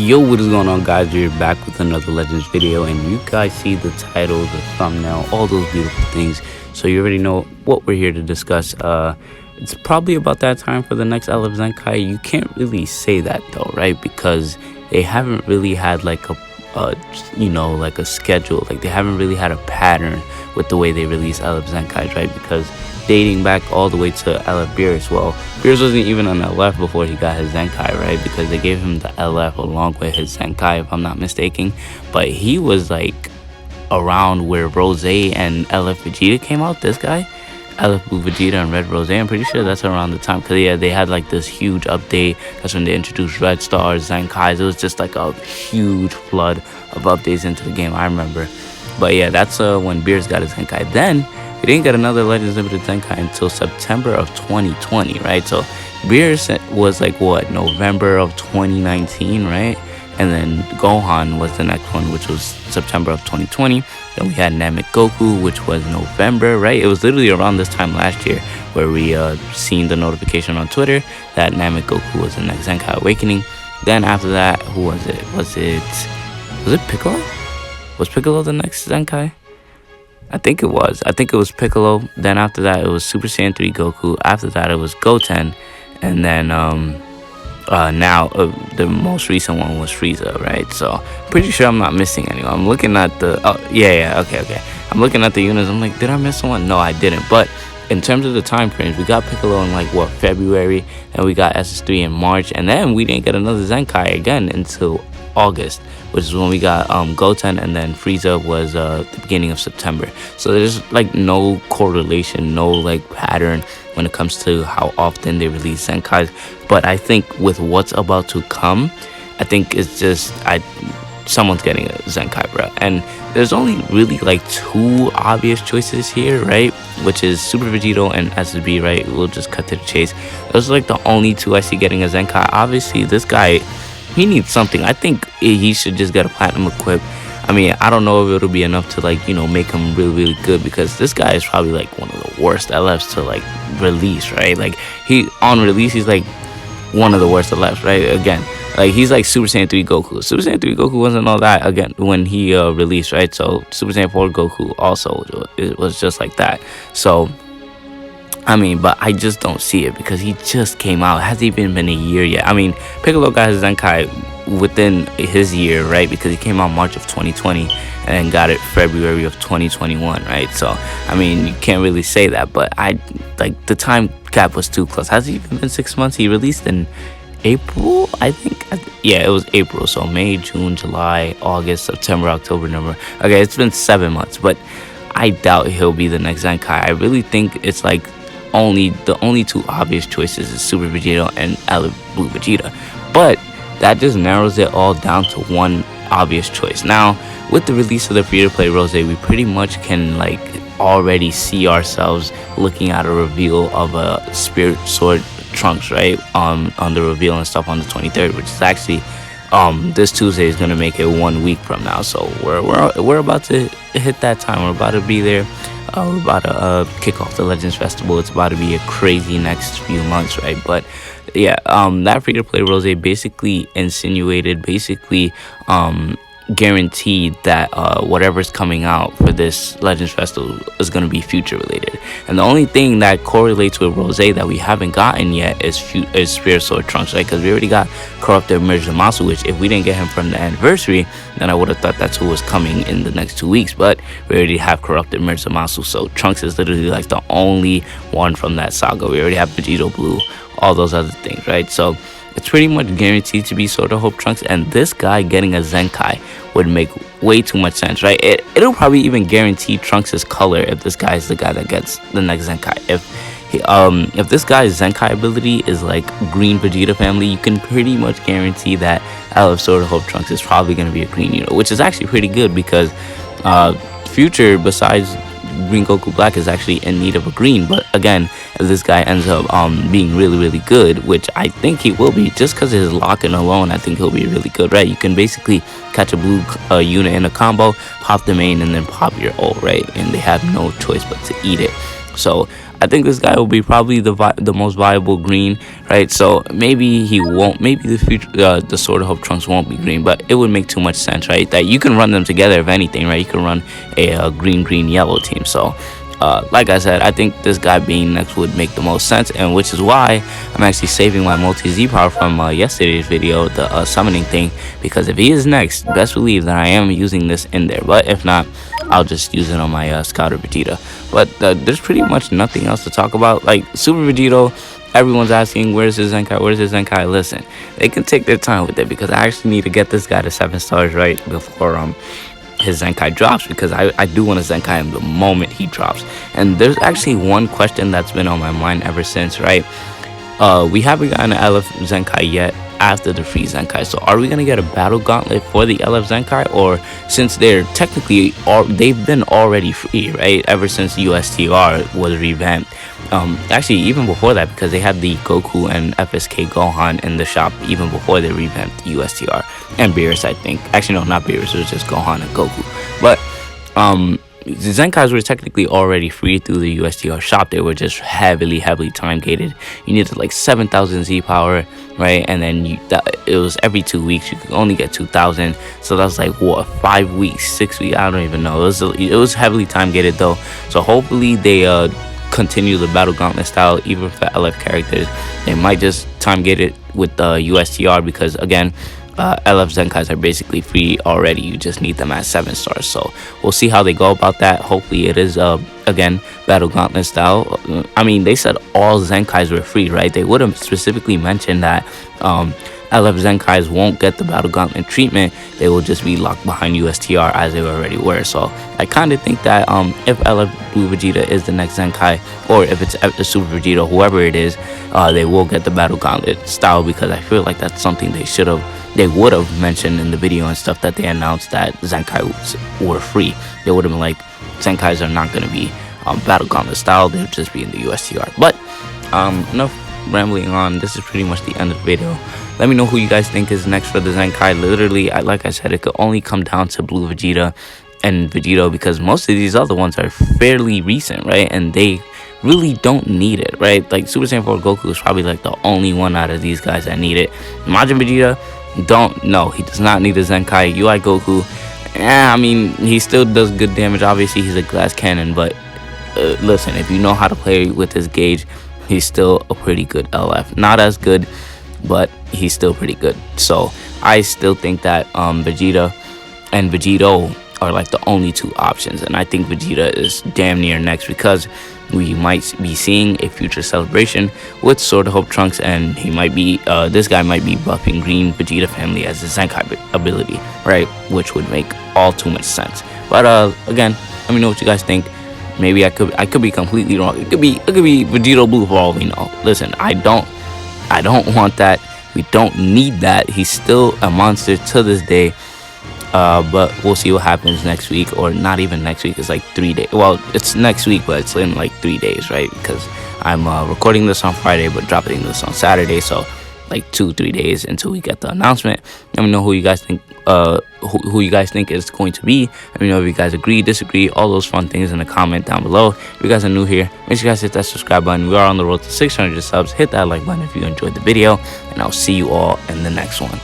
Yo, what is going on, guys? We're back with another Legends video, and you guys see the title, the thumbnail, all those beautiful things, so you already know what we're here to discuss. It's probably about that time for the next LF ZENKAI. You can't really say that though, right? Because they haven't really had like a schedule. Like, they haven't really had a pattern with the way they release LF ZENKAIs, right? Because dating back all the way to LF Beerus, well, Beerus wasn't even on LF before he got his ZENKAI, right? Because they gave him the LF along with his ZENKAI, if I'm not mistaken. But he was like around where Rose and LF Vegeta came out. This guy, LF Blue Vegeta and Red Rose, I'm pretty sure that's around the time. Because yeah, they had like this huge update. That's when they introduced Red Stars, ZENKAIs. It was just like a huge flood of updates into the game, I remember. But yeah, that's when Beerus got his ZENKAI. Then we didn't get another Legends Limited ZENKAI until September of 2020, right? So Beerus was like, what, November of 2019, right? And then Gohan was the next one, which was September of 2020. Then we had Namek Goku, which was November, right? It was literally around this time last year where we seen the notification on Twitter that Namek Goku was the next ZENKAI Awakening. Then after that, who was it? Was it Piccolo? Was Piccolo the next ZENKAI? I think it was Piccolo. Then after that, it was Super Saiyan 3 Goku. After that, it was Goten. And then now the most recent one was Frieza, right? So pretty sure I'm not missing anyone. I'm looking at the okay. I'm looking at the units. I'm like, did I miss someone? No, I didn't. But in terms of the time frames, we got Piccolo in like what, February, and we got SS3 in March, and then we didn't get another ZENKAI again until August, which is when we got Goten, and then Frieza was the beginning of September. So there's like no correlation, no like pattern when it comes to how often they release ZENKAIs. But I think with what's about to come, I think it's just someone's getting a ZENKAI, bro. And there's only really like two obvious choices here, right? Which is Super Vegito and SSB, right? We'll just cut to the chase. Those are like the only two I see getting a ZENKAI. Obviously, this guy, he needs something. I think he should just get a platinum equip. I mean, I don't know if it'll be enough to like, make him really, really good, because this guy is probably like one of the worst LFs to like release, right? Like, he on release, he's like one of the worst LFs, right? Again, like, he's like Super Saiyan 3 Goku. Super Saiyan 3 Goku wasn't all that again when he released, right? So Super Saiyan 4 Goku also, it was just like that. So I mean, but I just don't see it because he just came out. It hasn't even been a year yet. I mean, Piccolo got his ZENKAI within his year, right? Because he came out March of 2020 and got it February of 2021, right? So, I mean, you can't really say that, but the time gap was too close. Has it even been 6 months? He released in April, I think. Yeah, it was April. So May, June, July, August, September, October, November. Okay, it's been 7 months, but I doubt he'll be the next ZENKAI. I really think it's like the only two obvious choices is Super Vegeta and LF Blue Vegeta, but that just narrows it all down to one obvious choice. Now, with the release of the free-to-play Rose, we pretty much can like already see ourselves looking at a reveal of a Spirit Sword Trunks, right? On the reveal and stuff on the 23rd, which is actually this Tuesday is gonna make it 1 week from now. So we're about to hit that time. We're about to be there. We're about to kick off the Legends Festival. It's about to be a crazy next few months, right? But yeah, that free-to-play Rose basically insinuated, guaranteed that whatever's coming out for this Legends Festival is going to be future related. And the only thing that correlates with Rose that we haven't gotten yet is Spirit Sword Trunks, right? Because we already got Corrupted Merge Zamasu, which if we didn't get him from the anniversary, then I would have thought that's who was coming in the next 2 weeks. But we already have Corrupted Merge Zamasu, so Trunks is literally like the only one from that saga. We already have Vegito Blue, all those other things, right? So it's pretty much guaranteed to be Sword of Hope Trunks, and this guy getting a ZENKAI would make way too much sense, right? It'll probably even guarantee Trunks' color if this guy is the guy that gets the next ZENKAI. If this guy's ZENKAI ability is like Green Vegeta family, you can pretty much guarantee that LF Sword of Hope Trunks is probably going to be a green unit, which is actually pretty good because Future, besides Green Goku Black, is actually in need of a green. But again, if this guy ends up being really, really good, which I think he will be, just because of his lock-in alone, I think he'll be really good, right? You can basically catch a blue unit in a combo, pop the main, and then pop your ult, right? And they have no choice but to eat it. So I think this guy will be probably the most viable green, right? So maybe he won't. Maybe the future, the Sword of Hope Trunks won't be green, but it would make too much sense, right? That you can run them together, if anything, right? You can run a green yellow team. So like I said, I think this guy being next would make the most sense, and which is why I'm actually saving my multi Z power from yesterday's video, the summoning thing, because if he is next, best believe that I am using this in there. But if not, I'll just use it on my Scouter Vegeta. But there's pretty much nothing else to talk about. Like Super Vegito, everyone's asking, where's his Zenkai? Where's his Zenkai? Listen, they can take their time with it, because I actually need to get this guy to 7 stars right before his Zenkai drops, because I do want to Zenkai him the moment he drops. And there's actually one question that's been on my mind ever since, right? We haven't gotten an LF Zenkai yet after the free Zenkai, so are we gonna get a battle gauntlet for the LF Zenkai? Or since they're technically they've been already free, right, ever since USTR was revamped, actually even before that, because they had the Goku and FSK Gohan in the shop even before they revamped USTR, and Beerus, I think. Actually no, not Beerus, it was just Gohan and Goku. But the Zenkais were technically already free through the USTR shop. They were just heavily time gated. You needed like 7,000 Z power, right? And then it was every 2 weeks. You could only get 2,000. So that's like what, 5 weeks, 6 weeks? I don't even know. It was heavily time gated though. So hopefully they continue the battle gauntlet style even for LF characters. They might just time gate it with the USTR, because again, LF Zenkais are basically free already. You just need them at 7 stars. So we'll see how they go about that. Hopefully it is again battle gauntlet style. I mean, they said all Zenkais were free, right? They would have specifically mentioned that LF Zenkais won't get the battle gauntlet treatment. They will just be locked behind USTR as they already were. So I kind of think that if LF Blue Vegeta is the next Zenkai, or if it's the Super Vegeta, whoever it is, they will get the battle gauntlet style, because I feel like that's something they would have mentioned in the video and stuff that they announced that Zenkai were free. They would have been like, Zenkais are not going to be battle gauntlet style, they'll just be in the USTR. But enough rambling on. This is pretty much the end of the video. Let me know who you guys think is next for the Zenkai. Literally, like I said, it could only come down to Blue Vegeta and Vegito, because most of these other ones are fairly recent, right? And they really don't need it, right? Like Super Saiyan 4 Goku is probably like the only one out of these guys that need it. Majin Vegeta, he does not need a Zenkai. UI Goku, I mean, he still does good damage. Obviously, he's a glass cannon, but listen, if you know how to play with his gauge, he's still a pretty good LF. Not as good, but he's still pretty good. So I still think that Vegeta and Vegito are like the only 2 options, and I think Vegeta is damn near next, because we might be seeing a future celebration with Sword of Hope Trunks, and he might be this guy might be buffing Green Vegeta family as a Zenkai ability, right? Which would make all too much sense. But again, let me know what you guys think. Maybe I could be completely wrong. It could be Vegito Blue for all we know. Listen, I don't want that. We don't need that. He's still a monster to this day. But we'll see what happens next week, or not even next week. It's like 3 days. Well, it's next week, but it's in like 3 days, right? Because I'm recording this on Friday, but dropping this on Saturday. So like 2-3 days until we get the announcement. Let me know who you guys think who you guys think is going to be. Let me know if you guys agree, disagree, all those fun things in the comment down below. If you guys are new here, make sure you guys hit that subscribe button. We are on the road to 600 subs. Hit that like button if you enjoyed the video, and I'll see you all in the next one.